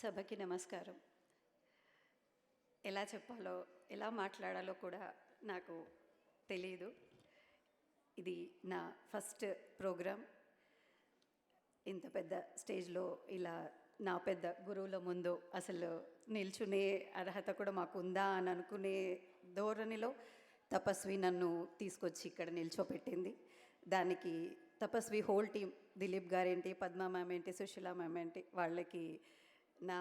సభకి నమస్కారం. ఎలా చెప్పాలో, ఎలా మాట్లాడాలో కూడా నాకు తెలీదు. ఇది నా ఫస్ట్ ప్రోగ్రామ్. ఇంత పెద్ద స్టేజ్లో ఇలా నా పెద్ద గురువుల ముందు అసలు నిల్చునే అర్హత కూడా మాకు ఉందా అని అనుకునే ధోరణిలో తపస్వి నన్ను తీసుకొచ్చి ఇక్కడ నిల్చోపెట్టింది. దానికి తపస్వి హోల్ టీం, దిలీప్ గారేంటి, పద్మా మ్యామ్ ఏంటి, సుశీల మ్యామ్ ఏంటి, వాళ్ళకి నా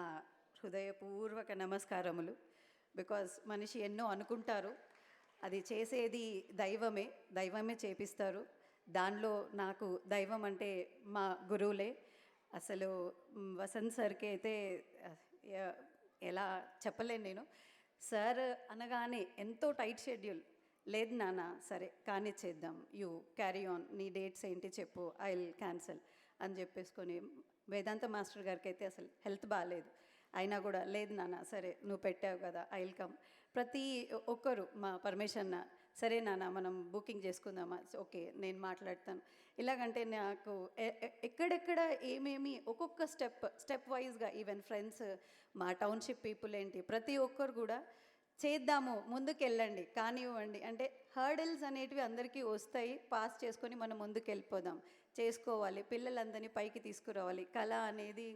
హృదయపూర్వక నమస్కారములు. బికాజ్ మనిషి ఎన్నో అనుకుంటారు, అది చేసేది దైవమే చేపిస్తారు. దానిలో నాకు దైవం అంటే మా గురువులే. అసలు వసంత్ సార్కి అయితే ఎలా చెప్పలేను నేను. సార్ అనగానే ఎంతో టైట్ షెడ్యూల్, లేదు నాన్న సరే కానీ చేద్దాం, యూ క్యారీ ఆన్, నీ డేట్స్ ఏంటి చెప్పు, ఐ విల్ క్యాన్సల్ అని చెప్పేసుకొని. వేదాంత మాస్టర్ గారికి అయితే అసలు హెల్త్ బాగాలేదు, అయినా కూడా లేదు నాన్న సరే నువ్వు పెట్టావు కదా ఐ విల్ కమ్. ప్రతి ఒక్కరు, మా పరమేశ్వరన్న సరే నాన్న మనం బుకింగ్ చేసుకుందామా, ఓకే నేను మాట్లాడతాను. ఇలాగంటే నాకు ఎక్కడెక్కడ ఏమేమి ఒక్కొక్క స్టెప్ వైజ్గా, ఈవెన్ ఫ్రెండ్స్, మా టౌన్షిప్ పీపుల్ ఏంటి, ప్రతి ఒక్కరు కూడా చేద్దాము ముందుకెళ్ళండి కానివ్వండి అంటే, హర్డిల్స్ అనేటివి అందరికీ వస్తాయి, పాస్ చేసుకొని మనం ముందుకు వెళ్ళిపోదాం, చేసుకోవాలి, పిల్లలందరినీ పైకి తీసుకురావాలి. కళ అనేది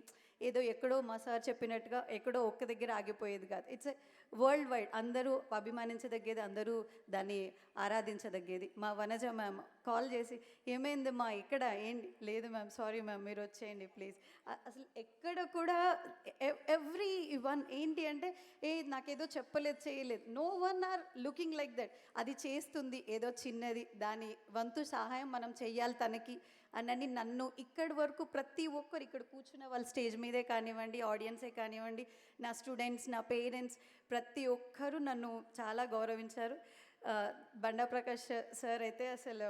ఏదో ఎక్కడో మా సార్ చెప్పినట్టుగా ఎక్కడో ఒక్క దగ్గర ఆగిపోయేది కాదు. ఇట్స్ వరల్డ్ వైడ్, అందరూ అభిమానించదగ్గేది, అందరూ దాన్ని ఆరాధించదగ్గేది. మా వనజ మ్యామ్ కాల్ చేసి ఏమైంది మా ఇక్కడ ఏంటి, లేదు మ్యామ్ సారీ మ్యామ్ మీరు వచ్చేయండి ప్లీజ్. అసలు ఎక్కడ కూడా ఎవ్రీ వన్ ఏంటి అంటే నాకేదో చెప్పలేదు చేయలేదు, no one are looking like that. అది చేస్తుంది ఏదో చిన్నది, దాని వంతు సహాయం మనం చెయ్యాలి తనకి అని నన్ను ఇక్కడి వరకు ప్రతి ఒక్కరు ఇక్కడ కూర్చున్న వాళ్ళు స్టేజ్ మీదే కానివ్వండి, ఆడియన్సే కానివ్వండి, నా స్టూడెంట్స్, నా పేరెంట్స్, ప్రతి ఒక్కరూ నన్ను చాలా గౌరవించారు. బండా ప్రకాష్ సార్ అయితే అసలు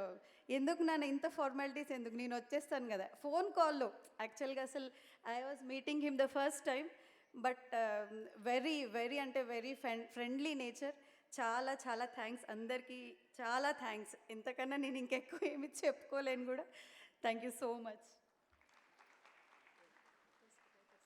ఎందుకు నాన్న ఇంత ఫార్మాలిటీస్ ఎందుకు, నేను వచ్చేస్తాను కదా, ఫోన్ కాల్లో యాక్చువల్గా అసలు I was meeting him the first time. But very అంటే వెరీ ఫ్రెండ్లీ నేచర్. చాలా చాలా థ్యాంక్స్ అందరికీ, చాలా థ్యాంక్స్. ఇంతకన్నా నేను ఇంకెక్కువ ఏమి చెప్పుకోలేను కూడా. Thank you so much.